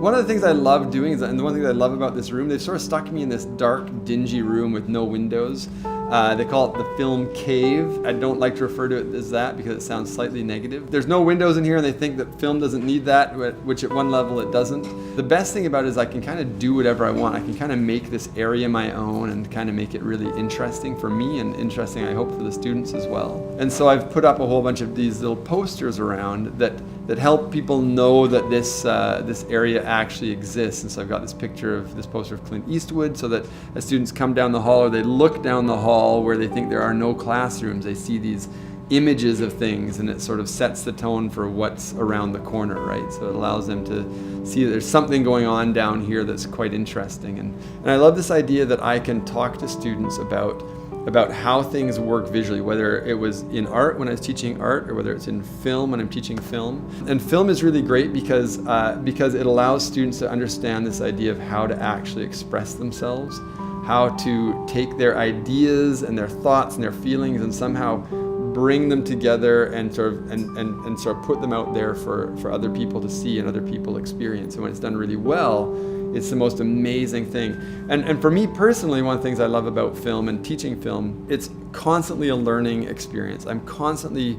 One of the things I love doing is, and the one thing that I love about this room, they've sort of stuck me in this dark, dingy room with no windows. They call it the film cave. I don't like to refer to it as that because it sounds slightly negative. There's no windows in here and they think that film doesn't need that, which at one level it doesn't. The best thing about it is I can kind of do whatever I want. I can kind of make this area my own and kind of make it really interesting for me and interesting, I hope, for the students as well. And so I've put up a whole bunch of these little posters around that help people know that this area actually exists. And so I've got this poster of Clint Eastwood, so that as students come down the hall or they look down the hall where they think there are no classrooms, they see these images of things, and it sort of sets the tone for what's around the corner, right? So it allows them to see that there's something going on down here that's quite interesting. And I love this idea that I can talk to students about how things work visually, whether it was in art when I was teaching art or whether it's in film when I'm teaching film. And film is really great because it allows students to understand this idea of how to actually express themselves, how to take their ideas and their thoughts and their feelings and somehow bring them together and sort of put them out there for other people to see and other people experience. And when it's done really well, it's the most amazing thing. And for me personally, one of the things I love about film and teaching film, it's constantly a learning experience. I'm constantly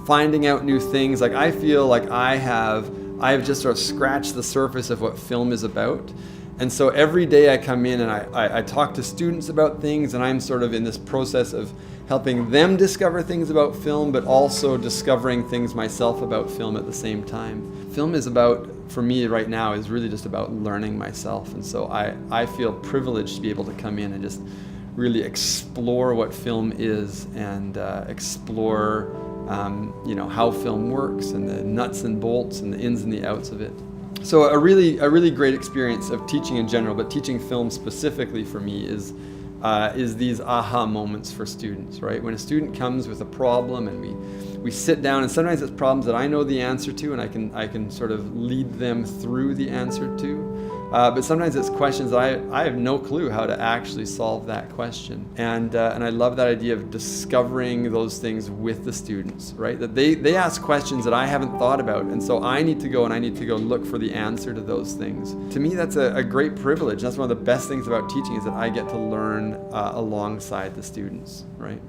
finding out new things. Like I feel like I've just sort of scratched the surface of what film is about. And so every day I come in and I talk to students about things, and I'm sort of in this process of helping them discover things about film, but also discovering things myself about film at the same time. Film is about, for me right now, is really just about learning myself. And so I feel privileged to be able to come in and just really explore what film is and explore how film works and the nuts and bolts and the ins and the outs of it. So a really great experience of teaching in general, but teaching film specifically for me is these aha moments for students, right? When a student comes with a problem and we sit down, and sometimes it's problems that I know the answer to and I can sort of lead them through the answer to. But sometimes it's questions that I have no clue how to actually solve that question. And I love that idea of discovering those things with the students, right? That they ask questions that I haven't thought about, and so I need to go look for the answer to those things. To me, that's a great privilege. That's one of the best things about teaching, is that I get to learn alongside the students, right?